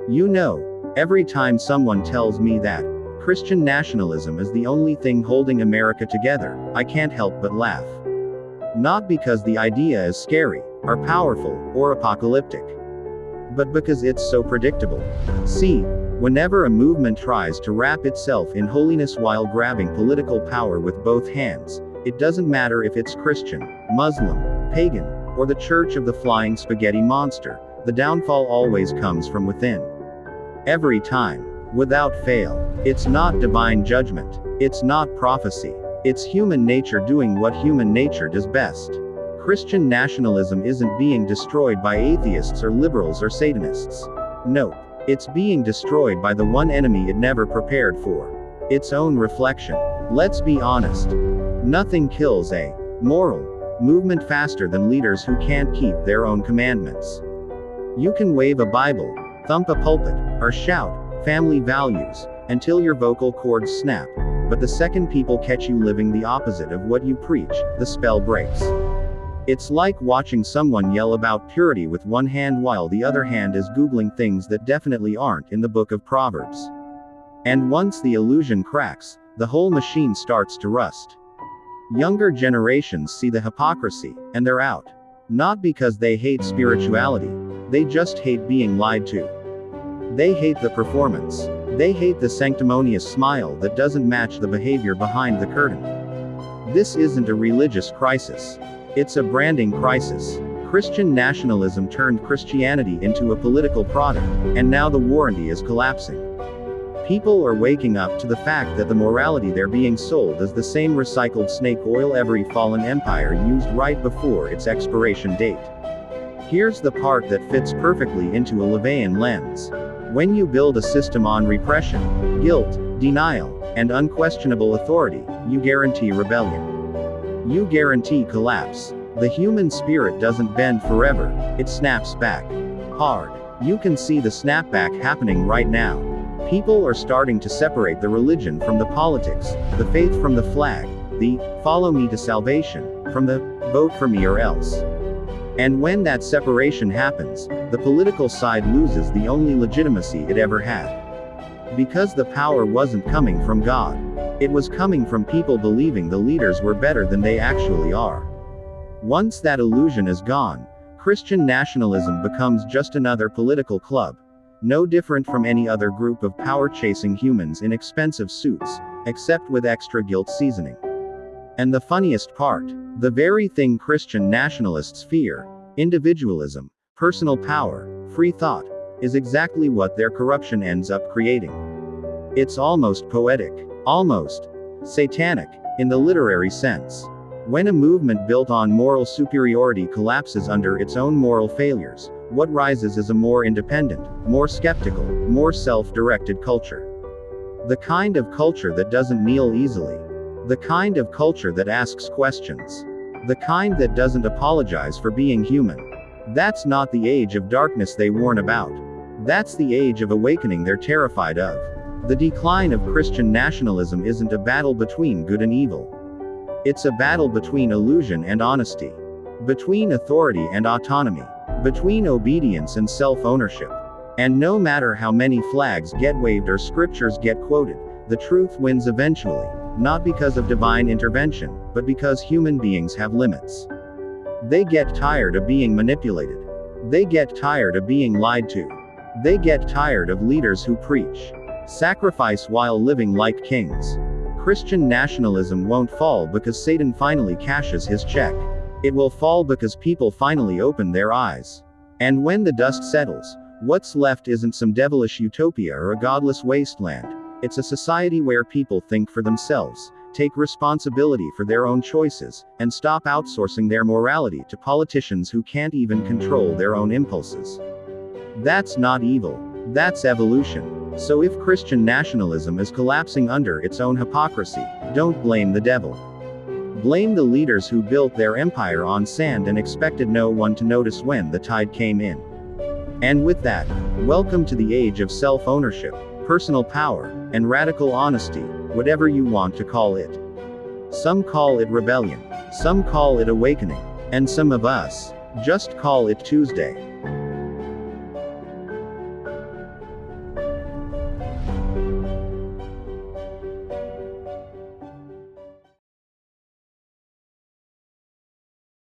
You know, every time someone tells me that Christian nationalism is the only thing holding America together, I can't help but laugh. Not because the idea is scary, or powerful, or apocalyptic, but because it's so predictable. See, whenever a movement tries to wrap itself in holiness while grabbing political power with both hands, it doesn't matter if it's Christian, Muslim, pagan, or the Church of the Flying Spaghetti Monster, the downfall always comes from within. Every time. Without fail. It's not divine judgment. It's not prophecy. It's human nature doing what human nature does best. Christian nationalism isn't being destroyed by atheists or liberals or Satanists. No. It's being destroyed by the one enemy it never prepared for. Its own reflection. Let's be honest. Nothing kills a moral movement faster than leaders who can't keep their own commandments. You can wave a Bible, thump a pulpit, or shout family values until your vocal cords snap, but the second people catch you living the opposite of what you preach, the spell breaks. It's like watching someone yell about purity with one hand while the other hand is Googling things that definitely aren't in the book of Proverbs. And once the illusion cracks, the whole machine starts to rust. Younger generations see the hypocrisy, and they're out. Not because they hate spirituality, they just hate being lied to. They hate the performance. They hate the sanctimonious smile that doesn't match the behavior behind the curtain. This isn't a religious crisis. It's a branding crisis. Christian nationalism turned Christianity into a political product, and now the warranty is collapsing. People are waking up to the fact that the morality they're being sold is the same recycled snake oil every fallen empire used right before its expiration date. Here's the part that fits perfectly into a Levian lens. When you build a system on repression, guilt, denial, and unquestionable authority, you guarantee rebellion. You guarantee collapse. The human spirit doesn't bend forever, it snaps back. Hard. You can see the snapback happening right now. People are starting to separate the religion from the politics, the faith from the flag, the follow me to salvation from the vote for me or else. And when that separation happens, the political side loses the only legitimacy it ever had. Because the power wasn't coming from God. It was coming from people believing the leaders were better than they actually are. Once that illusion is gone, Christian nationalism becomes just another political club. No different from any other group of power-chasing humans in expensive suits, except with extra guilt seasoning. And the funniest part, the very thing Christian nationalists fear, individualism, personal power, free thought, is exactly what their corruption ends up creating. It's almost poetic, almost satanic, in the literary sense. When a movement built on moral superiority collapses under its own moral failures, what rises is a more independent, more skeptical, more self-directed culture. The kind of culture that doesn't kneel easily. The kind of culture that asks questions. The kind that doesn't apologize for being human. That's not the age of darkness they warn about. That's the age of awakening they're terrified of. The decline of Christian nationalism isn't a battle between good and evil. It's a battle between illusion and honesty. Between authority and autonomy. Between obedience and self-ownership. And no matter how many flags get waved or scriptures get quoted, the truth wins eventually. Not because of divine intervention, but because human beings have limits. They get tired of being manipulated. They get tired of being lied to. They get tired of leaders who preach sacrifice while living like kings. Christian nationalism won't fall because Satan finally cashes his check. It will fall because people finally open their eyes. And when the dust settles, what's left isn't some devilish utopia or a godless wasteland. It's a society where people think for themselves, take responsibility for their own choices, and stop outsourcing their morality to politicians who can't even control their own impulses. That's not evil. That's evolution. So if Christian nationalism is collapsing under its own hypocrisy, don't blame the devil. Blame the leaders who built their empire on sand and expected no one to notice when the tide came in. And with that, welcome to the age of self-ownership, personal power, and radical honesty, whatever you want to call it. Some call it rebellion, some call it awakening, and some of us just call it Tuesday.